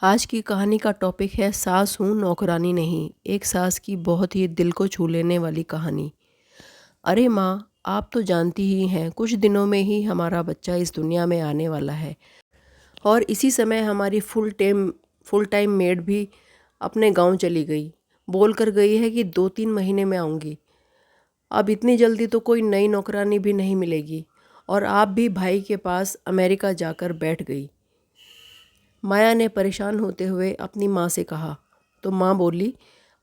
आज की कहानी का टॉपिक है सास हूँ नौकरानी नहीं। एक सास की बहुत ही दिल को छू लेने वाली कहानी। अरे माँ, आप तो जानती ही हैं कुछ दिनों में ही हमारा बच्चा इस दुनिया में आने वाला है और इसी समय हमारी फुल टाइम मेड भी अपने गांव चली गई। बोल कर गई है कि 2-3 महीने में आऊँगी। अब इतनी जल्दी तो कोई नई नौकरानी भी नहीं मिलेगी और आप भी भाई के पास अमेरिका जाकर बैठ गई। माया ने परेशान होते हुए अपनी माँ से कहा। तो माँ बोली,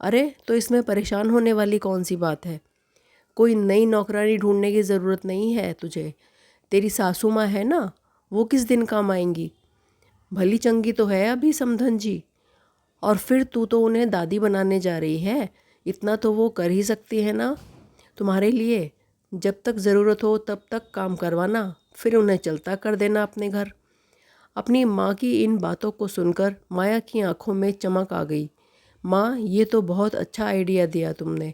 अरे तो इसमें परेशान होने वाली कौन सी बात है। कोई नई नौकरानी ढूंढने की ज़रूरत नहीं है तुझे। तेरी सासू माँ है ना, वो किस दिन काम आएंगी। भली चंगी तो है अभी समधन जी। और फिर तू तो उन्हें दादी बनाने जा रही है, इतना तो वो कर ही सकती है ना तुम्हारे लिए। जब तक ज़रूरत हो तब तक काम करवाना, फिर उन्हें चलता कर देना अपने घर। अपनी माँ की इन बातों को सुनकर माया की आंखों में चमक आ गई। माँ, ये तो बहुत अच्छा आइडिया दिया तुमने।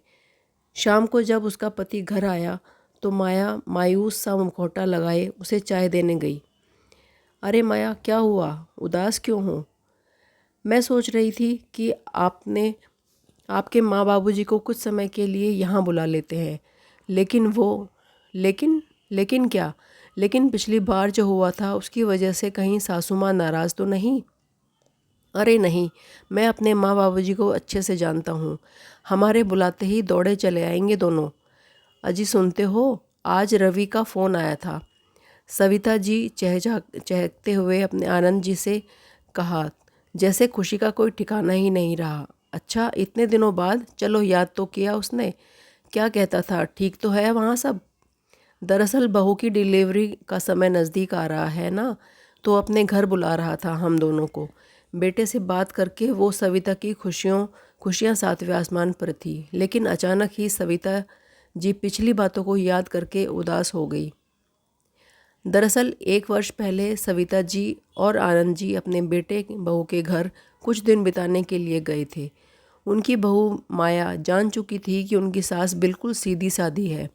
शाम को जब उसका पति घर आया तो माया मायूस सा मुखौटा लगाए उसे चाय देने गई। अरे माया, क्या हुआ, उदास क्यों हो। मैं सोच रही थी कि आपने आपके माँ बाबूजी को कुछ समय के लिए यहाँ बुला लेते हैं। लेकिन वो लेकिन लेकिन क्या। लेकिन पिछली बार जो हुआ था उसकी वजह से कहीं सासू माँ नाराज़ तो नहीं। अरे नहीं, मैं अपने माँ बाबूजी को अच्छे से जानता हूँ। हमारे बुलाते ही दौड़े चले आएंगे दोनों। अजी सुनते हो, आज रवि का फ़ोन आया था। सविता जी चहकते हुए अपने आनंद जी से कहा, जैसे खुशी का कोई ठिकाना ही नहीं रहा। अच्छा, इतने दिनों बाद, चलो याद तो किया उसने। क्या कहता था, ठीक तो है वहाँ सब। दरअसल बहू की डिलीवरी का समय नज़दीक आ रहा है ना, तो अपने घर बुला रहा था हम दोनों को। बेटे से बात करके वो सविता की खुशियाँ सातवें आसमान पर थी। लेकिन अचानक ही सविता जी पिछली बातों को याद करके उदास हो गई। दरअसल 1 वर्ष पहले सविता जी और आनंद जी अपने बेटे बहू के घर कुछ दिन बिताने के लिए गए थे। उनकी बहू माया जान चुकी थी कि उनकी सास बिल्कुल सीधी सादी है,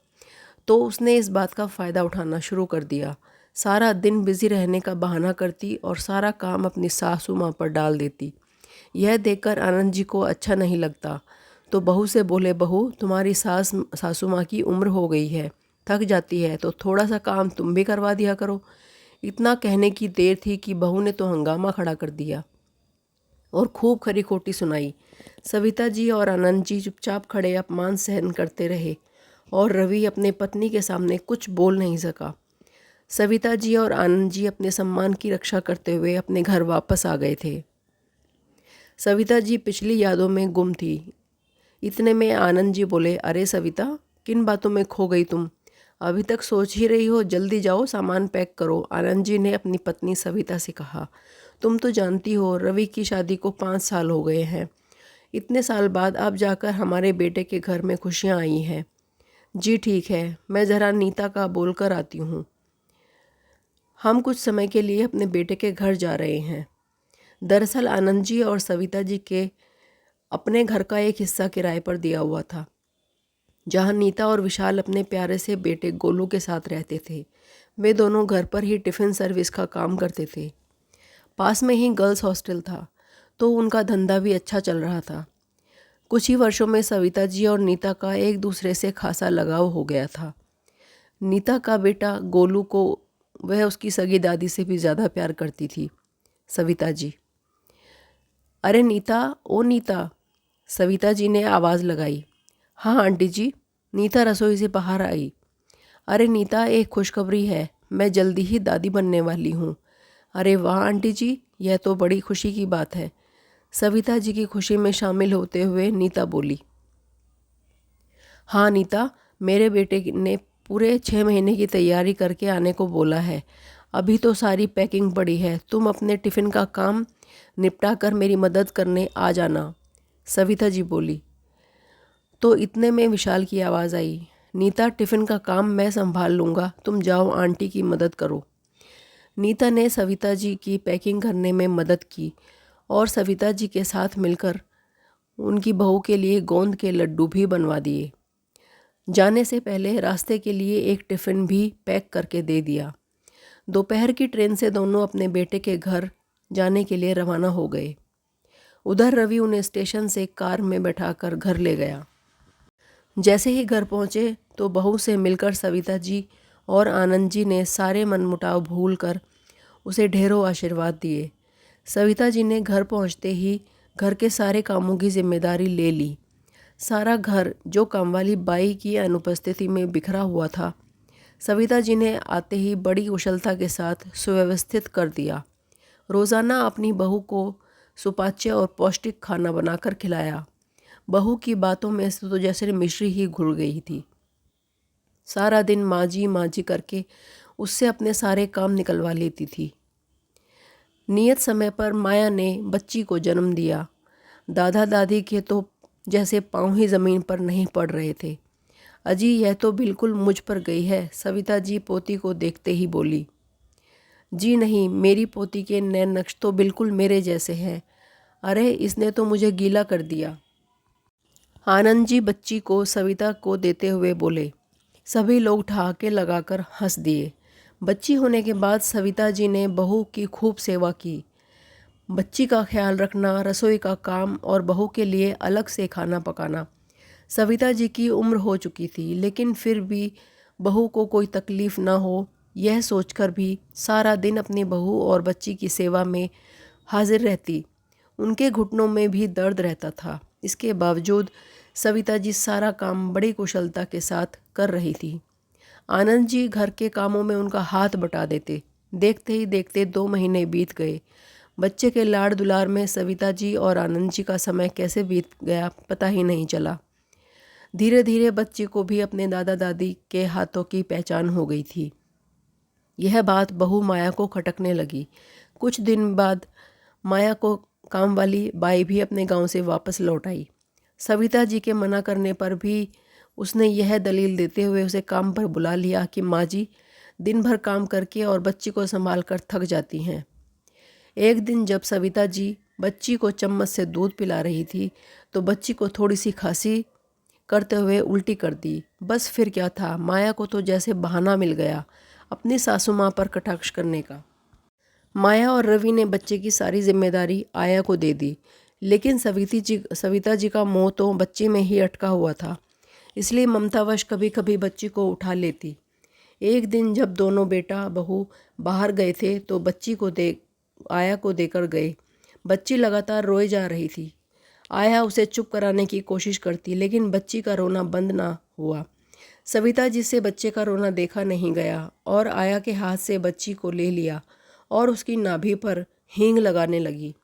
तो उसने इस बात का फ़ायदा उठाना शुरू कर दिया। सारा दिन बिज़ी रहने का बहाना करती और सारा काम अपनी सासू माँ पर डाल देती। यह देखकर आनंद जी को अच्छा नहीं लगता, तो बहू से बोले, बहू तुम्हारी सासू माँ की उम्र हो गई है, थक जाती है, तो थोड़ा सा काम तुम भी करवा दिया करो। इतना कहने की देर थी कि बहू ने तो हंगामा खड़ा कर दिया और खूब खरी खोटी सुनाई। सविता जी और आनंद जी चुपचाप खड़े अपमान सहन करते रहे और रवि अपने पत्नी के सामने कुछ बोल नहीं सका। सविता जी और आनंद जी अपने सम्मान की रक्षा करते हुए अपने घर वापस आ गए थे। सविता जी पिछली यादों में गुम थी। इतने में आनंद जी बोले, अरे सविता, किन बातों में खो गई तुम। अभी तक सोच ही रही हो, जल्दी जाओ सामान पैक करो। आनंद जी ने अपनी पत्नी सविता से कहा, तुम तो जानती हो रवि की शादी को 5 साल हो गए हैं। इतने साल बाद अब जाकर हमारे बेटे के घर में खुशियाँ आई हैं। जी ठीक है, मैं ज़रा नीता का बोल कर आती हूँ। हम कुछ समय के लिए अपने बेटे के घर जा रहे हैं। दरअसल आनंद जी और सविता जी के अपने घर का एक हिस्सा किराए पर दिया हुआ था, जहाँ नीता और विशाल अपने प्यारे से बेटे गोलू के साथ रहते थे। वे दोनों घर पर ही टिफ़िन सर्विस का काम करते थे। पास में ही गर्ल्स हॉस्टल था, तो उनका धंधा भी अच्छा चल रहा था। कुछ ही वर्षों में सविता जी और नीता का एक दूसरे से खासा लगाव हो गया था। नीता का बेटा गोलू को वह उसकी सगी दादी से भी ज़्यादा प्यार करती थी। सविता जी, अरे नीता, ओ नीता, सविता जी ने आवाज़ लगाई। हाँ आंटी जी, नीता रसोई से बाहर आई। अरे नीता, एक खुशखबरी है, मैं जल्दी ही दादी बनने वाली हूँ। अरे वाह आंटी जी, यह तो बड़ी खुशी की बात है। सविता जी की खुशी में शामिल होते हुए नीता बोली। हाँ नीता, मेरे बेटे ने पूरे 6 महीने की तैयारी करके आने को बोला है। अभी तो सारी पैकिंग पड़ी है, तुम अपने टिफ़िन का काम निपटा कर मेरी मदद करने आ जाना, सविता जी बोली। तो इतने में विशाल की आवाज़ आई, नीता टिफ़िन का काम मैं संभाल लूँगा, तुम जाओ आंटी की मदद करो। नीता ने सविता जी की पैकिंग करने में मदद की और सविता जी के साथ मिलकर उनकी बहू के लिए गोंद के लड्डू भी बनवा दिए। जाने से पहले रास्ते के लिए एक टिफ़िन भी पैक करके दे दिया। दोपहर की ट्रेन से दोनों अपने बेटे के घर जाने के लिए रवाना हो गए। उधर रवि उन्हें स्टेशन से कार में बैठाकर घर ले गया। जैसे ही घर पहुँचे तो बहू से मिलकर सविता जी और आनंद जी ने सारे मनमुटाव भूल कर उसे ढेरों आशीर्वाद दिए। सविता जी ने घर पहुँचते ही घर के सारे कामों की जिम्मेदारी ले ली। सारा घर जो कामवाली बाई की अनुपस्थिति में बिखरा हुआ था, सविता जी ने आते ही बड़ी कुशलता के साथ सुव्यवस्थित कर दिया। रोज़ाना अपनी बहू को सुपाच्य और पौष्टिक खाना बनाकर खिलाया। बहू की बातों में से तो जैसे मिश्री ही घुल गई थी। सारा दिन माँ जी करके उससे अपने सारे काम निकलवा लेती थी। नियत समय पर माया ने बच्ची को जन्म दिया। दादा दादी के तो जैसे पाँव ही ज़मीन पर नहीं पड़ रहे थे। अजी यह तो बिल्कुल मुझ पर गई है, सविता जी पोती को देखते ही बोली। जी नहीं, मेरी पोती के नैन नक्श तो बिल्कुल मेरे जैसे हैं। अरे इसने तो मुझे गीला कर दिया। आनंद जी बच्ची को सविता को देते हुए बोले। सभी लोग ठहाके लगाकर हंस दिए। बच्ची होने के बाद सविता जी ने बहू की खूब सेवा की। बच्ची का ख्याल रखना, रसोई का काम और बहू के लिए अलग से खाना पकाना। सविता जी की उम्र हो चुकी थी, लेकिन फिर भी बहू को कोई तकलीफ़ ना हो, यह सोचकर भी सारा दिन अपनी बहू और बच्ची की सेवा में हाजिर रहती। उनके घुटनों में भी दर्द रहता था। इसके बावजूद सविता जी सारा काम बड़ी कुशलता के साथ कर रही थी। आनंद जी घर के कामों में उनका हाथ बटा देते। देखते ही देखते 2 महीने बीत गए। बच्चे के लाड़ दुलार में सविता जी और आनंद जी का समय कैसे बीत गया पता ही नहीं चला। धीरे धीरे बच्चे को भी अपने दादा दादी के हाथों की पहचान हो गई थी। यह बात बहू माया को खटकने लगी। कुछ दिन बाद माया को काम वाली बाई भी अपने गांव से वापस लौट आई। सविता जी के मना करने पर भी उसने यह दलील देते हुए उसे काम पर बुला लिया कि माँ जी दिन भर काम करके और बच्ची को संभाल कर थक जाती हैं। एक दिन जब सविता जी बच्ची को चम्मच से दूध पिला रही थी तो बच्ची को थोड़ी सी खांसी करते हुए उल्टी कर दी। बस फिर क्या था, माया को तो जैसे बहाना मिल गया अपनी सासू माँ पर कटाक्ष करने का। माया और रवि ने बच्चे की सारी जिम्मेदारी आया को दे दी, लेकिन सविता जी का मोह तो बच्चे में ही अटका हुआ था, इसलिए ममतावश कभी कभी बच्ची को उठा लेती। एक दिन जब दोनों बेटा बहू बाहर गए थे तो बच्ची को आया को देकर गए। बच्ची लगातार रोए जा रही थी। आया उसे चुप कराने की कोशिश करती, लेकिन बच्ची का रोना बंद ना हुआ। सविता जी से बच्चे का रोना देखा नहीं गया और आया के हाथ से बच्ची को ले लिया और उसकी नाभि पर हींग लगाने लगी।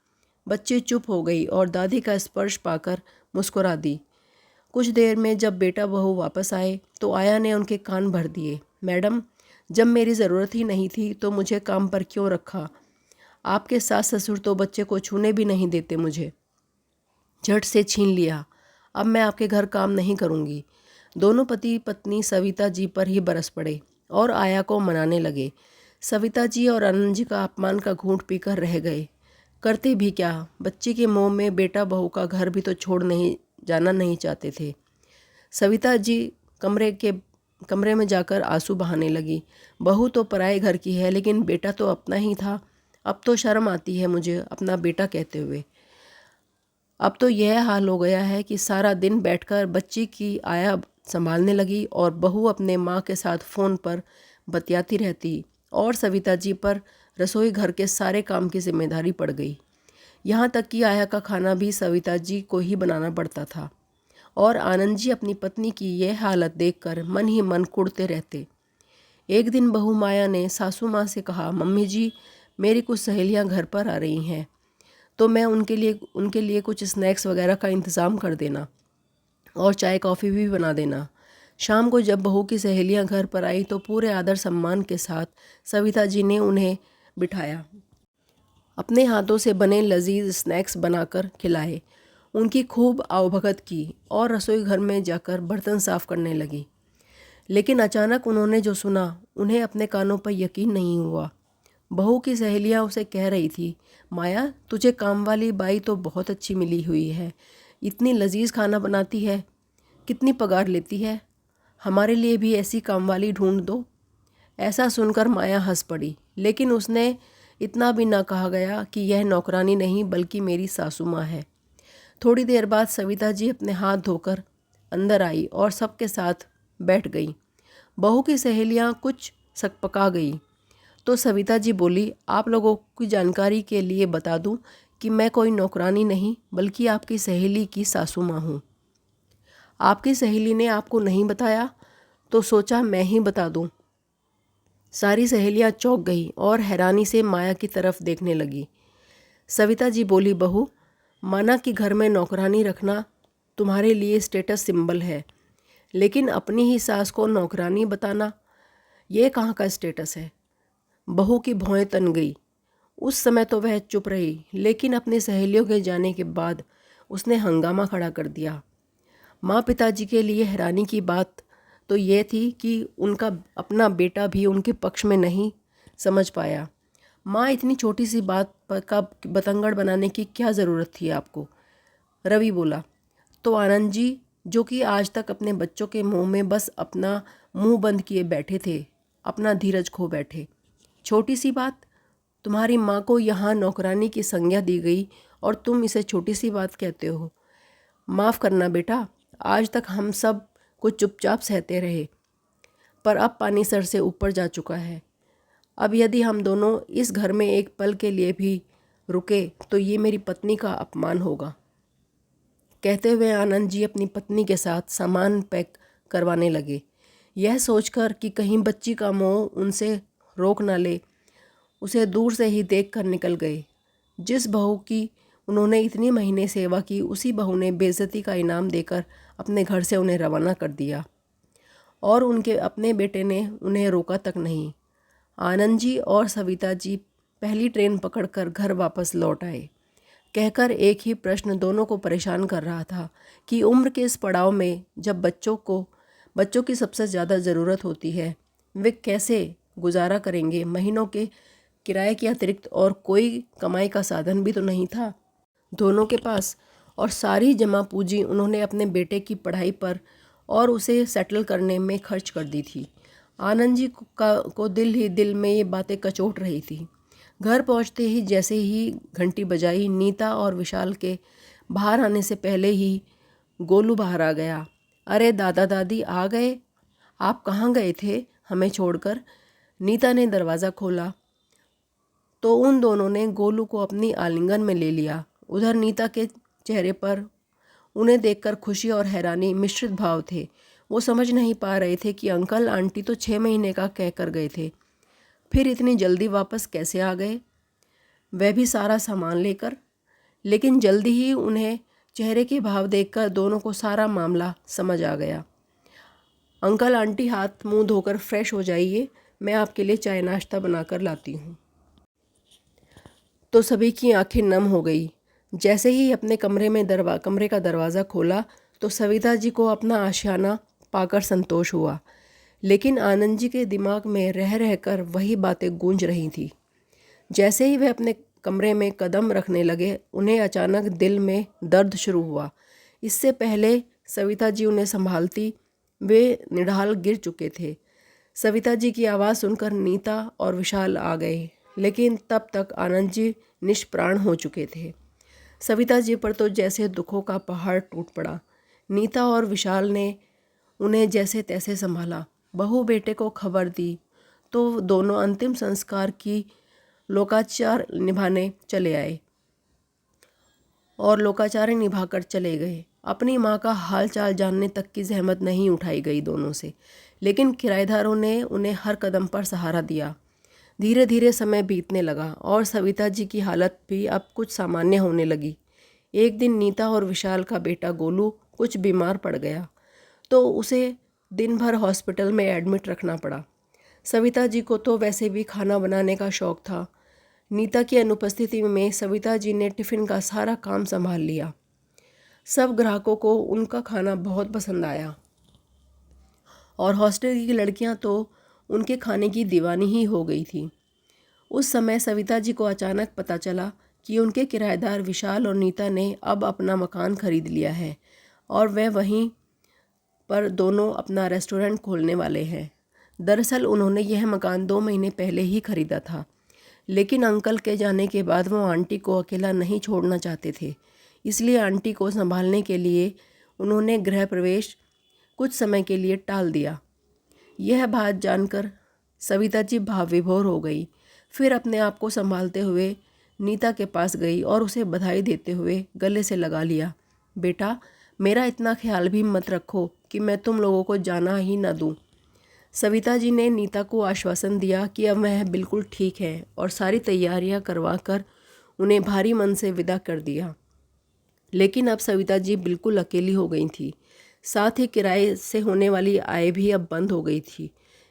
बच्ची चुप हो गई और दादी का स्पर्श पाकर मुस्कुरा दी। कुछ देर में जब बेटा बहू वापस आए तो आया ने उनके कान भर दिए। मैडम, जब मेरी ज़रूरत ही नहीं थी तो मुझे काम पर क्यों रखा? आपके सास ससुर तो बच्चे को छूने भी नहीं देते, मुझे झट से छीन लिया। अब मैं आपके घर काम नहीं करूँगी। दोनों पति पत्नी सविता जी पर ही बरस पड़े और आया को मनाने लगे। सविता जी और आनंद जी का अपमान का घूंट पीकर रह गए। करते भी क्या, बच्ची के मोह में बेटा बहू का घर भी तो छोड़ नहीं जाना नहीं चाहते थे। सविता जी कमरे में जाकर आंसू बहाने लगी। बहू तो पराए घर की है, लेकिन बेटा तो अपना ही था। अब तो शर्म आती है मुझे अपना बेटा कहते हुए। अब तो यह हाल हो गया है कि सारा दिन बैठकर बच्ची की आया संभालने लगी और बहू अपने माँ के साथ फ़ोन पर बतियाती रहती और सविता जी पर रसोई घर के सारे काम की जिम्मेदारी पड़ गई। यहाँ तक कि आया का खाना भी सविता जी को ही बनाना पड़ता था और आनंद जी अपनी पत्नी की यह हालत देखकर मन ही मन कुढ़ते रहते। एक दिन बहू माया ने सासू माँ से कहा, मम्मी जी मेरी कुछ सहेलियाँ घर पर आ रही हैं, तो मैं उनके लिए कुछ स्नैक्स वगैरह का इंतज़ाम कर देना और चाय कॉफ़ी भी बना देना। शाम को जब बहू की सहेलियां घर पर आई तो पूरे आदर सम्मान के साथ सविता जी ने उन्हें बिठाया, अपने हाथों से बने लजीज स्नैक्स बनाकर खिलाए, उनकी खूब आवभगत की और रसोई घर में जाकर बर्तन साफ करने लगी। लेकिन अचानक उन्होंने जो सुना उन्हें अपने कानों पर यकीन नहीं हुआ। बहू की सहेलियां उसे कह रही थी, माया तुझे काम वाली बाई तो बहुत अच्छी मिली हुई है, इतनी लजीज खाना बनाती है, कितनी पगार लेती है, हमारे लिए भी ऐसी कामवाली ढूंढ दो। ऐसा सुनकर माया हंस पड़ी, लेकिन उसने इतना भी ना कहा गया कि यह नौकरानी नहीं बल्कि मेरी सासू माँ है। थोड़ी देर बाद सविता जी अपने हाथ धोकर अंदर आई और सबके साथ बैठ गई। बहू की सहेलियाँ कुछ सकपका गई तो सविता जी बोली, आप लोगों की जानकारी के लिए बता दूं कि मैं कोई नौकरानी नहीं बल्कि आपकी सहेली की सासू माँ हूँ। आपकी सहेली ने आपको नहीं बताया तो सोचा मैं ही बता दूं। सारी सहेलियाँ चौंक गई और हैरानी से माया की तरफ देखने लगी। सविता जी बोली, बहू, माना कि घर में नौकरानी रखना तुम्हारे लिए स्टेटस सिंबल है, लेकिन अपनी ही सास को नौकरानी बताना ये कहाँ का स्टेटस है। बहू की भौहें तन गई। उस समय तो वह चुप रही, लेकिन अपनी सहेलियों के जाने के बाद उसने हंगामा खड़ा कर दिया। माँ पिताजी के लिए हैरानी की बात तो ये थी कि उनका अपना बेटा भी उनके पक्ष में नहीं समझ पाया। माँ, इतनी छोटी सी बात का बतंगड़ बनाने की क्या ज़रूरत थी आपको? रवि बोला। तो आनंद जी, जो कि आज तक अपने बच्चों के मुंह में बस अपना मुंह बंद किए बैठे थे, अपना धीरज खो बैठे। छोटी सी बात? तुम्हारी माँ को यहाँ नौकरानी की संज्ञा दी गई और तुम इसे छोटी सी बात कहते हो। माफ़ करना बेटा, आज तक हम सब कुछ चुपचाप सहते रहे, पर अब पानी सर से ऊपर जा चुका है। अब यदि हम दोनों इस घर में एक पल के लिए भी रुके तो ये मेरी पत्नी का अपमान होगा। कहते हुए आनंद जी अपनी पत्नी के साथ सामान पैक करवाने लगे। यह सोचकर कि कहीं बच्ची का मोह उनसे रोक ना ले, उसे दूर से ही देख कर निकल गए। जिस बहू की उन्होंने इतनी महीने सेवा की, उसी बहू ने बेइज्जती का इनाम देकर अपने घर से उन्हें रवाना कर दिया और उनके अपने बेटे ने उन्हें रोका तक नहीं। आनंद जी और सविता जी पहली ट्रेन पकड़कर घर वापस लौट आए। कहकर एक ही प्रश्न दोनों को परेशान कर रहा था कि उम्र के इस पड़ाव में जब बच्चों की सबसे ज़्यादा ज़रूरत होती है, वे कैसे गुजारा करेंगे। महीनों के किराए के अतिरिक्त और कोई कमाई का साधन भी तो नहीं था दोनों के पास, और सारी जमा पूंजी उन्होंने अपने बेटे की पढ़ाई पर और उसे सेटल करने में खर्च कर दी थी। आनंद जी को दिल ही दिल में ये बातें कचोट रही थी। घर पहुंचते ही जैसे ही घंटी बजाई, नीता और विशाल के बाहर आने से पहले ही गोलू बाहर आ गया। अरे दादा दादी आ गए, आप कहाँ गए थे हमें छोड़कर? नीता ने दरवाज़ा खोला तो उन दोनों ने गोलू को अपनी आलिंगन में ले लिया। उधर नीता के चेहरे पर उन्हें देखकर खुशी और हैरानी मिश्रित भाव थे। वो समझ नहीं पा रहे थे कि अंकल आंटी तो 6 महीने का कह कर गए थे, फिर इतनी जल्दी वापस कैसे आ गए, वह भी सारा सामान लेकर। लेकिन जल्दी ही उन्हें चेहरे के भाव देखकर दोनों को सारा मामला समझ आ गया। अंकल आंटी, हाथ मुंह धोकर फ्रेश हो जाइए, मैं आपके लिए चाय नाश्ता बनाकर लाती हूँ। तो सभी की आंखें नम हो गई। जैसे ही अपने कमरे का दरवाज़ा खोला तो सविता जी को अपना आशियाना पाकर संतोष हुआ, लेकिन आनंद जी के दिमाग में रह रहकर वही बातें गूंज रही थी। जैसे ही वे अपने कमरे में कदम रखने लगे, उन्हें अचानक दिल में दर्द शुरू हुआ। इससे पहले सविता जी उन्हें संभालती वे निढाल गिर चुके थे। सविता जी की आवाज़ सुनकर नीता और विशाल आ गए, लेकिन तब तक आनंद जी निष्प्राण हो चुके थे। सविता जी पर तो जैसे दुखों का पहाड़ टूट पड़ा। नीता और विशाल ने उन्हें जैसे तैसे संभाला, बहू बेटे को खबर दी तो दोनों अंतिम संस्कार की लोकाचार निभाने चले आए और लोकाचार निभाकर चले गए। अपनी माँ का हाल चाल जानने तक की जहमत नहीं उठाई गई दोनों से, लेकिन किराएदारों ने उन्हें हर कदम पर सहारा दिया। धीरे धीरे समय बीतने लगा और सविता जी की हालत भी अब कुछ सामान्य होने लगी। एक दिन नीता और विशाल का बेटा गोलू कुछ बीमार पड़ गया तो उसे दिन भर हॉस्पिटल में एडमिट रखना पड़ा। सविता जी को तो वैसे भी खाना बनाने का शौक़ था। नीता की अनुपस्थिति में सविता जी ने टिफ़िन का सारा काम संभाल लिया। सब ग्राहकों को उनका खाना बहुत पसंद आया और हॉस्टल की लड़कियां तो उनके खाने की दीवानी ही हो गई थी। उस समय सविता जी को अचानक पता चला कि उनके किराएदार विशाल और नीता ने अब अपना मकान खरीद लिया है और वह वहीं पर दोनों अपना रेस्टोरेंट खोलने वाले हैं। दरअसल उन्होंने यह मकान 2 महीने पहले ही खरीदा था, लेकिन अंकल के जाने के बाद वो आंटी को अकेला नहीं छोड़ना चाहते थे, इसलिए आंटी को संभालने के लिए उन्होंने गृह प्रवेश कुछ समय के लिए टाल दिया। यह बात जानकर सविता जी भाव विभोर हो गई। फिर अपने आप को संभालते हुए नीता के पास गई और उसे बधाई देते हुए गले से लगा लिया। बेटा, मेरा इतना ख्याल भी मत रखो कि मैं तुम लोगों को जाना ही न दूँ। सविता जी ने नीता को आश्वासन दिया कि अब वह बिल्कुल ठीक है और सारी तैयारियां करवा कर उन्हें भारी मन से विदा कर दिया। लेकिन अब सविता जी बिल्कुल अकेली हो गई थी। साथ ही किराए से होने वाली आय भी अब बंद हो गई थी।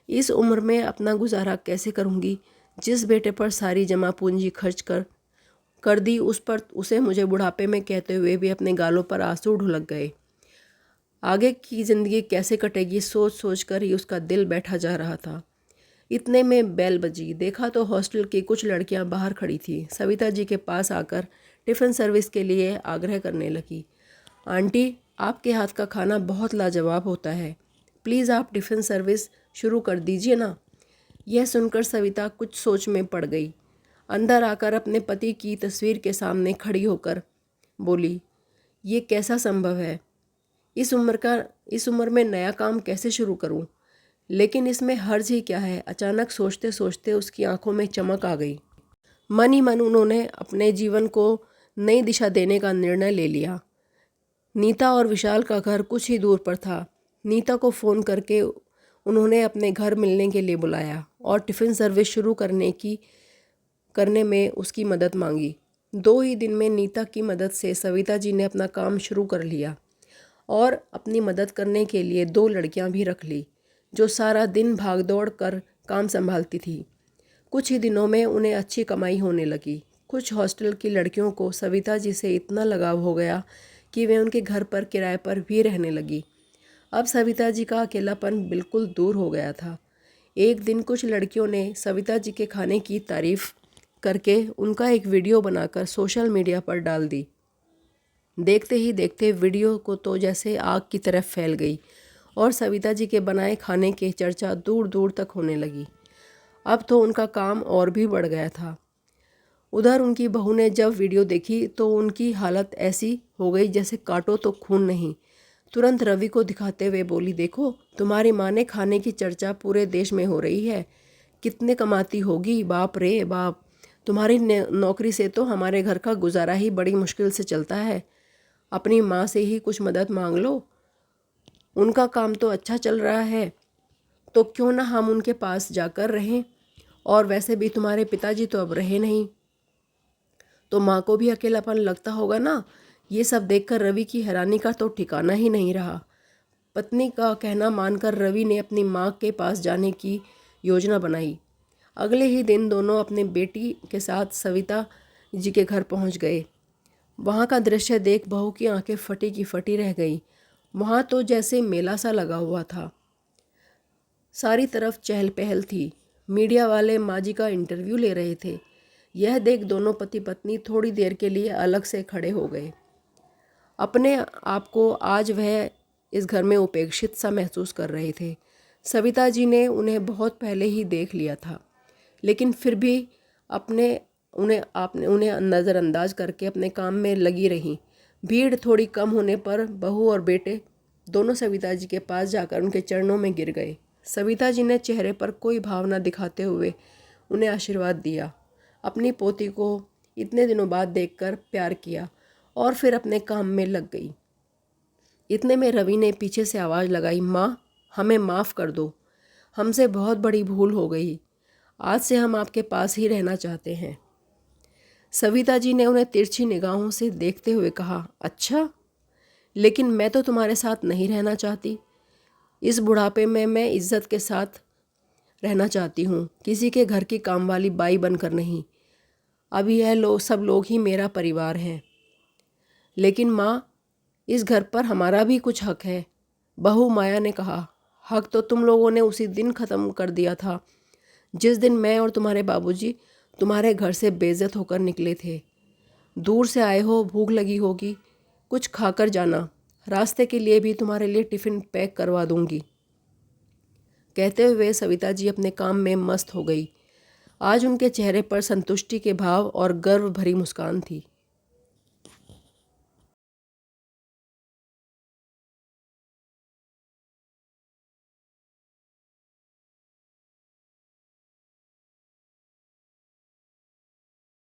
इस उम्र में अपना गुजारा कैसे करूँगी? जिस बेटे पर सारी जमा पूंजी खर्च कर दी, उस पर उसे मुझे बुढ़ापे में कहते हुए भी अपने गालों पर आंसू ढुलक गए। आगे की ज़िंदगी कैसे कटेगी सोच सोच कर ही उसका दिल बैठा जा रहा था। इतने में बेल बजी। देखा तो हॉस्टल की कुछ लड़कियां बाहर खड़ी थी। सविता जी के पास आकर टिफ़िन सर्विस के लिए आग्रह करने लगी। आंटी, आपके हाथ का खाना बहुत लाजवाब होता है, प्लीज़ आप टिफ़िन सर्विस शुरू कर दीजिए ना। यह सुनकर सविता कुछ सोच में पड़ गई। अंदर आकर अपने पति की तस्वीर के सामने खड़ी होकर बोली, ये कैसा संभव है? इस उम्र में नया काम कैसे शुरू करूं? लेकिन इसमें हर्ज ही क्या है? अचानक सोचते सोचते उसकी आंखों में चमक आ गई। मन ही मन उन्होंने अपने जीवन को नई दिशा देने का निर्णय ले लिया। नीता और विशाल का घर कुछ ही दूर पर था। नीता को फ़ोन करके उन्होंने अपने घर मिलने के लिए बुलाया और टिफ़िन सर्विस शुरू करने में उसकी मदद मांगी। 2 ही दिन में नीता की मदद से सविता जी ने अपना काम शुरू कर लिया और अपनी मदद करने के लिए 2 लड़कियां भी रख ली, जो सारा दिन भागदौड़ कर काम संभालती थी। कुछ ही दिनों में उन्हें अच्छी कमाई होने लगी। कुछ हॉस्टल की लड़कियों को सविता जी से इतना लगाव हो गया कि वे उनके घर पर किराए पर भी रहने लगी। अब सविता जी का अकेलापन बिल्कुल दूर हो गया था। एक दिन कुछ लड़कियों ने सविता जी के खाने की तारीफ करके उनका एक वीडियो बनाकर सोशल मीडिया पर डाल दी। देखते ही देखते वीडियो को तो जैसे आग की तरफ फैल गई और सविता जी के बनाए खाने की चर्चा दूर दूर तक होने लगी। अब तो उनका काम और भी बढ़ गया था। उधर उनकी बहू ने जब वीडियो देखी तो उनकी हालत ऐसी हो गई जैसे काटो तो खून नहीं। तुरंत रवि को दिखाते हुए बोली, देखो तुम्हारी माँ ने खाने की चर्चा पूरे देश में हो रही है, कितने कमाती होगी, बाप रे बाप। तुम्हारी नौकरी से तो हमारे घर का गुजारा ही बड़ी मुश्किल से चलता है। अपनी माँ से ही कुछ मदद मांग लो, उनका काम तो अच्छा चल रहा है, तो क्यों ना हम उनके पास जाकर रहें। और वैसे भी तुम्हारे पिताजी तो अब रहे नहीं, तो माँ को भी अकेलापन लगता होगा ना। ये सब देखकर रवि की हैरानी का तो ठिकाना ही नहीं रहा। पत्नी का कहना मानकर रवि ने अपनी माँ के पास जाने की योजना बनाई। अगले ही दिन दोनों अपने बेटी के साथ सविता जी के घर पहुँच गए। वहाँ का दृश्य देख बहू की आंखें फटी की फटी रह गई। वहाँ तो जैसे मेला सा लगा हुआ था। सारी तरफ चहल पहल थी। मीडिया वाले माँ जी का इंटरव्यू ले रहे थे। यह देख दोनों पति पत्नी थोड़ी देर के लिए अलग से खड़े हो गए। अपने आप को आज वह इस घर में उपेक्षित सा महसूस कर रहे थे। सविता जी ने उन्हें बहुत पहले ही देख लिया था, लेकिन फिर भी उन्हें नज़रअंदाज करके अपने काम में लगी रहीं। भीड़ थोड़ी कम होने पर बहू और बेटे दोनों सविता जी के पास जाकर उनके चरणों में गिर गए। सविता जी ने चेहरे पर कोई भाव न दिखाते हुए उन्हें आशीर्वाद दिया। अपनी पोती को इतने दिनों बाद देखकर प्यार किया और फिर अपने काम में लग गई। इतने में रवि ने पीछे से आवाज़ लगाई, माँ हमें माफ़ कर दो, हमसे बहुत बड़ी भूल हो गई, आज से हम आपके पास ही रहना चाहते हैं। सविता जी ने उन्हें तिरछी निगाहों से देखते हुए कहा, अच्छा, लेकिन मैं तो तुम्हारे साथ नहीं रहना चाहती। इस बुढ़ापे में मैं इज्जत के साथ रहना चाहती हूँ, किसी के घर की काम वाली बाई बनकर नहीं। अब यह सब लोग ही मेरा परिवार हैं। लेकिन माँ, इस घर पर हमारा भी कुछ हक है। बहू माया ने कहा, हक तो तुम लोगों ने उसी दिन ख़त्म कर दिया था जिस दिन मैं और तुम्हारे बाबूजी तुम्हारे घर से बेइज्जत होकर निकले थे। दूर से आए हो, भूख लगी होगी, कुछ खाकर जाना, रास्ते के लिए भी तुम्हारे लिए टिफ़िन पैक करवा दूंगी। कहते हुए सविता जी अपने काम में मस्त हो गई। आज उनके चेहरे पर संतुष्टि के भाव और गर्व भरी मुस्कान थी।